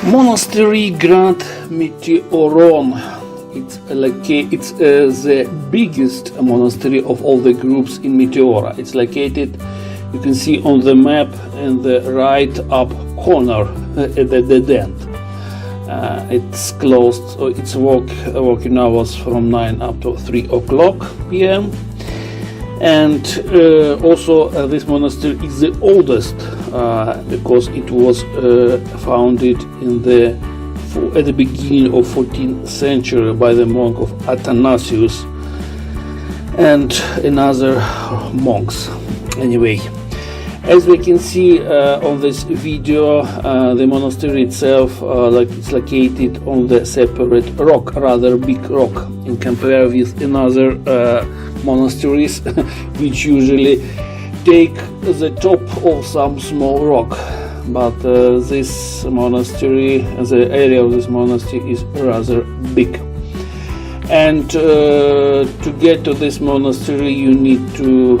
Monastery Great Meteoron. It's the biggest monastery of all the groups in Meteora. It's located, you can see on the map, in the right up corner at the dead end. It's closed, so its working hours from 9 up to 3 o'clock p.m. And also this monastery is the oldest because it was founded at the beginning of 14th century by the monk of Athanasius and another monks. Anyway, as we can see on this video, the monastery itself it's located on the separate rock, rather big rock, in compare with another monasteries which usually take the top of some small rock. But this monastery, the area of this monastery is rather big. And to get to this monastery you need to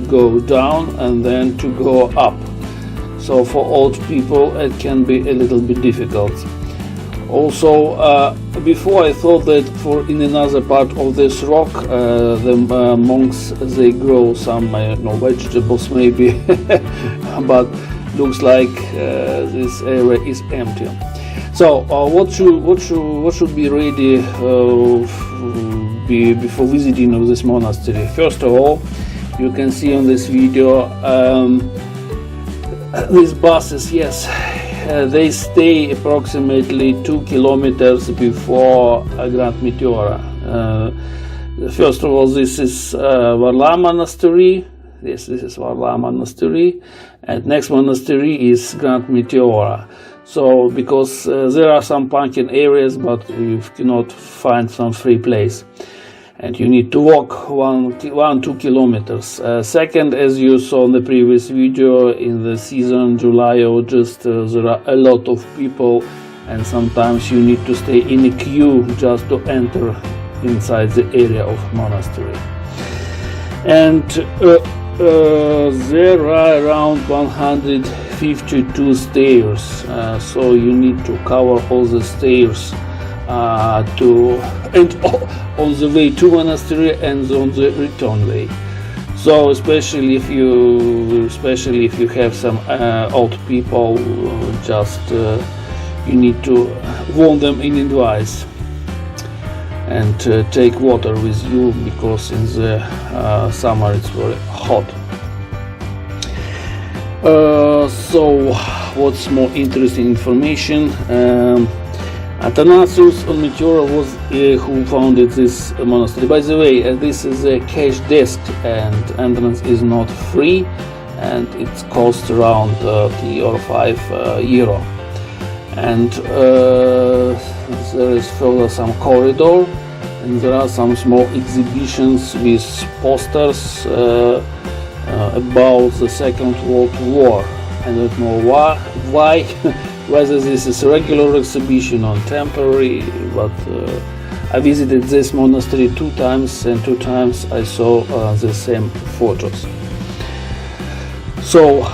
go down and then to go up. So for old people it can be a little bit difficult. Also, before I thought that in another part of this rock the monks they grow some vegetables maybe, but looks like this area is empty. So what should be ready before visiting this monastery? First of all, you can see on this video these buses. Yes, they stay approximately 2 kilometers before Great Meteora. First of all, this is Varla Monastery. Yes, this is Varla Monastery, and next monastery is Great Meteora. So, because there are some parking areas, but you cannot find some free place, and you need to walk 1-2 kilometers. Second, as you saw in the previous video, in the season July or August, there are a lot of people, and sometimes you need to stay in a queue just to enter inside the area of monastery. And there are around 152 stairs, so you need to cover all the stairs on the way to monastery and on the return way. So especially if you have some old people, just you need to warn them in advance and take water with you, because in the summer it's very hot. So what's more interesting information? Athanasius on Meteora was who founded this monastery. By the way, this is a cash desk and entrance is not free, and it costs around 3 or 5 euro. And there is further some corridor, and there are some small exhibitions with posters about the Second World War. I don't know why whether this is a regular exhibition or temporary, but I visited this monastery 2 times, and 2 times I saw the same photos. So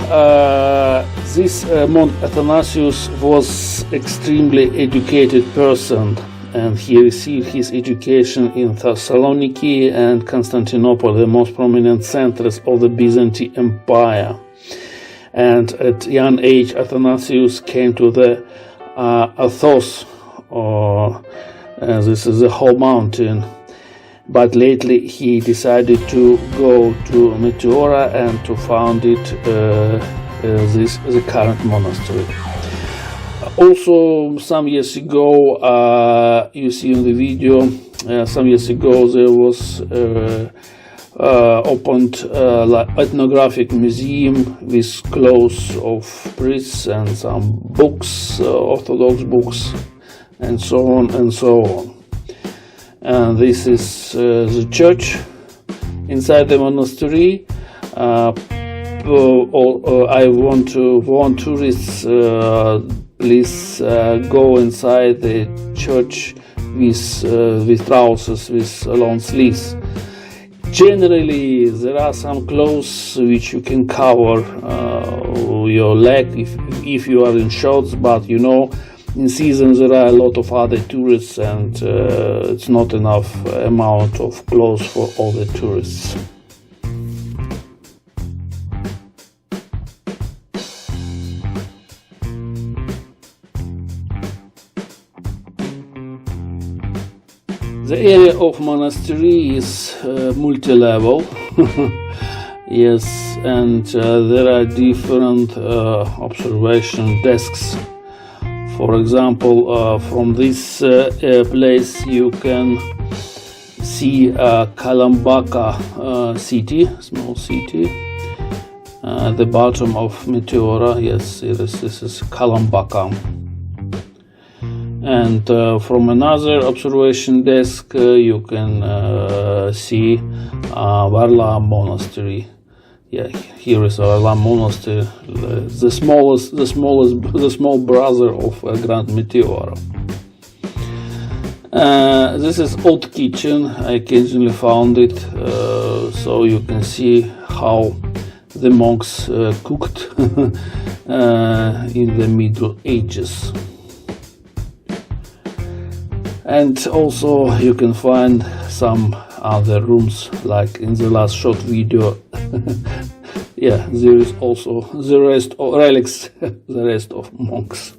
this monk Athanasius was extremely educated person, and he received his education in Thessaloniki and Constantinople, the most prominent centers of the Byzantine Empire. And at young age, Athanasius came to the Athos, this is the whole mountain. But lately he decided to go to Meteora and to found it the current monastery. Also, some years ago, you see in the video, some years ago there was opened ethnographic museum with clothes of priests and some books, Orthodox books, and so on and so on. And this is the church inside the monastery. I want to warn tourists, please go inside the church with trousers with long sleeves. Generally, there are some clothes which you can cover your leg if you are in shorts, but you know in season there are a lot of other tourists, and it's not enough amount of clothes for all the tourists. The area of monastery is multi-level. Yes, and there are different observation desks. For example, from this place you can see Kalambaka city, small city, at the bottom of Meteora. Yes, this is Kalambaka. And from another observation desk you can see Varla Monastery. Yeah, here is Varla Monastery, the small brother of Grand Meteora. This is old kitchen. I occasionally found it, so you can see how the monks cooked in the Middle Ages. And also you can find some other rooms, like in the last short video. Yeah, there is also the rest of relics, the rest of monks.